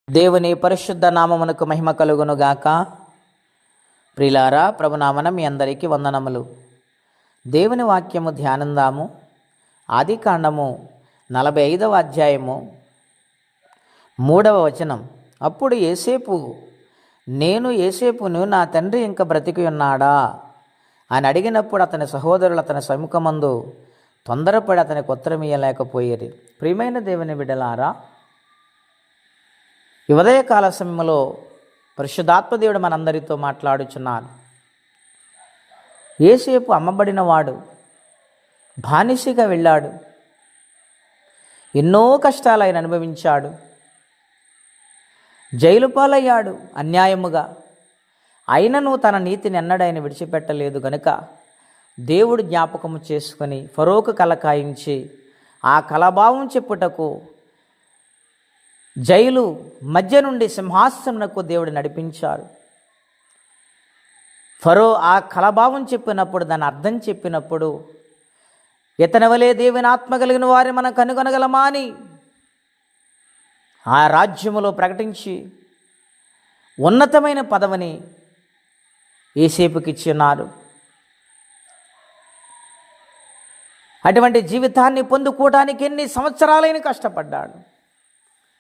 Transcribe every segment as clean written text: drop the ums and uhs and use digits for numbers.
దేవుని పరిశుద్ధ నామమునకు మహిమ కలుగును గాక. ప్రియులారా, ప్రభునామన మీ అందరికీ వందనములు. దేవుని వాక్యము ధ్యానందాము. ఆదికాండము 45వ అధ్యాయము 3వ వచనం. అప్పుడు యోసేపు, నేను యోసేపును, నా తండ్రి ఇంకా బ్రతికి ఉన్నాడా అని అడిగినప్పుడు అతని సహోదరులు అతని సముఖమందు తొందరపడి అతనికి ఉత్తరమియ్యలేకపోయేది. ప్రియమైన దేవుని బిడ్డలారా, ఈ ఉదయకాల సమయంలో పరిశుద్ధాత్మదేవుడు మనందరితో మాట్లాడుచున్నాడు. యోసేపు అమ్మబడినవాడు, బానిసగా వెళ్ళాడు, ఎన్నో కష్టాలు ఆయన అనుభవించాడు, జైలు పాలయ్యాడు అన్యాయముగా. అయినను తన నీతిని ఎన్నడూ ఆయన విడిచిపెట్టలేదు గనుక దేవుడు జ్ఞాపకము చేసుకొని ఫరోకు కల కాయించి ఆ కలభావం చెప్పుటకు జైలు మధ్య నుండి సింహాసనకు దేవుడు నడిపించారు. ఫరో ఆ కలభావం చెప్పినప్పుడు, దాని అర్థం చెప్పినప్పుడు, ఇతని వలె దేవుని ఆత్మ కలిగిన వారిని మనం కనుగొనగలమా అని ఆ రాజ్యములో ప్రకటించి ఉన్నతమైన పదవిని యోసేపుకి ఇచ్చినారు. అటువంటి జీవితాన్ని పొందుకోవడానికి ఎన్ని సంవత్సరాలైన కష్టపడ్డాడు,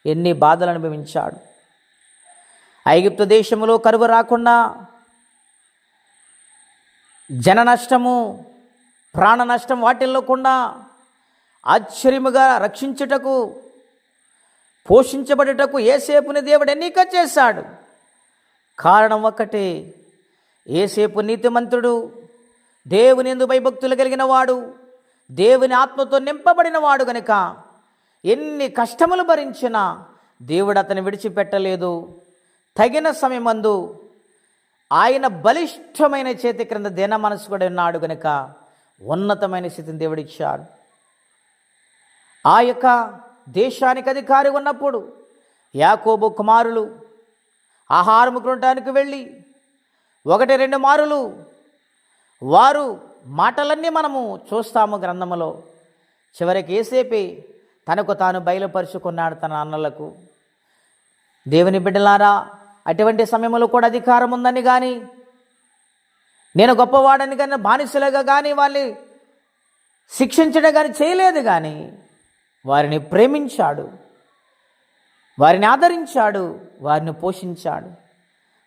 ఎన్ని బాధలు అనుభవించాడు. ఐగుప్తు దేశంలో కరువు రాకుండా, జన నష్టము, ప్రాణ నష్టం వాటిల్లకుండా ఆశ్చర్యముగా రక్షించుటకు, పోషించబడుటకు యోసేపుని దేవుడు ఎన్నిక చేశాడు. కారణం ఒక్కటే, యోసేపు నీతిమంతుడు, దేవుని యందు భయభక్తులు కలిగిన వాడు, దేవుని ఆత్మతో నింపబడిన వాడు గనుక ఎన్ని కష్టములు భరించినా దేవుడు అతను విడిచిపెట్టలేదు. తగిన సమయమందు ఆయన బలిష్టమైన చేతి క్రింద దీన మనసు కూడా ఉన్నాడు గనుక ఉన్నతమైన స్థితిని దేవుడిచ్చాడు. ఆ యొక్క దేశానికి అధికారి ఉన్నప్పుడు యాకోబు కుమారులు ఆహారము కొనడానికి వెళ్ళి 1-2 మారులు వారు మాటలన్నీ మనము చూస్తాము గ్రంథములో. చివరికి యోసేపే తనకు తాను బయలుపరుచుకున్నాడు తన అన్నలకు. దేవుని బిడ్డలారా, అటువంటి సమయంలో కూడా అధికారం ఉందని కానీ, నేను గొప్పవాడని కానీ, బానిసలుగా కానీ వాళ్ళని శిక్షించడం కానీ చేయలేదు. కానీ వారిని ప్రేమించాడు, వారిని ఆదరించాడు, వారిని పోషించాడు.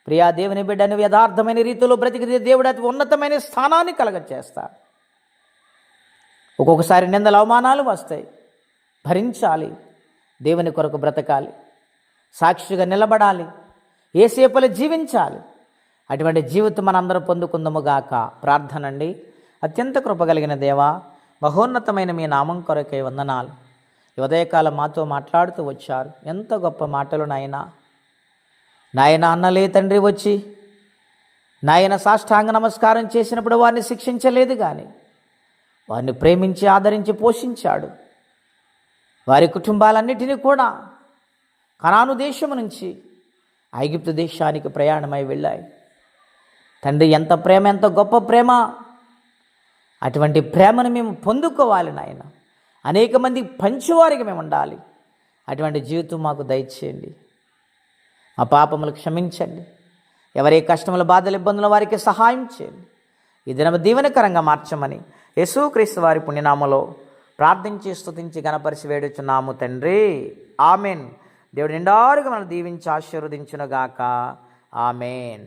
ప్రియా దేవుని బిడ్డను యథార్థమైన రీతిలో బ్రతికితే దేవుడు అతి ఉన్నతమైన స్థానాన్ని కలగచేస్తాడు. ఒక్కొక్కసారి నిందలు, అవమానాలు వస్తాయి, భరించాలి, దేవుని కొరకు బ్రతకాలి, సాక్షిగా నిలబడాలి, యేసేపులా జీవించాలి. అటువంటి జీవితం మనందరం పొందుకుందాముగాక. ప్రార్థన అండి. అత్యంత కృపగలిగిన దేవా, మహోన్నతమైన మీ నామం కొరకై వందనాలు. ఈ ఉదయకాలం మాతో మాట్లాడుతూ వచ్చారు. ఎంత గొప్ప మాటలు నాయనా. నాయన అన్నలే తండ్రి వచ్చి నాయన సాష్టాంగ నమస్కారం చేసినప్పుడు వారిని శిక్షించలేదు, కానీ వారిని ప్రేమించి ఆదరించి పోషించాడు. వారి కుటుంబాలన్నిటినీ కూడా కనాను దేశము నుంచి ఐగుప్తు దేశానికి ప్రయాణమై వెళ్ళాయి. తండ్రి, ఎంత ప్రేమ, ఎంత గొప్ప ప్రేమ. అటువంటి ప్రేమను మేము పొందుకోవాలి నాయన. అనేక మంది పంచువారికి మేము ఉండాలి. అటువంటి జీవితం మాకు దయచేయండి. మా పాపములు క్షమించండి. ఎవరే కష్టముల, బాధలు, ఇబ్బందుల వారికి సహాయం చేయండి. ఈ దినము దీవెనకరంగా మార్చమని యేసుక్రీస్తు వారి పుణ్యనామలో ప్రార్థించి స్తుతించి గణపరిచి వేడుచున్నాము తండ్రి. ఆమెన్. దేవుడు నిండారుగా మనల్ని దీవించి ఆశీర్వదించునుగాక. ఆమెన్.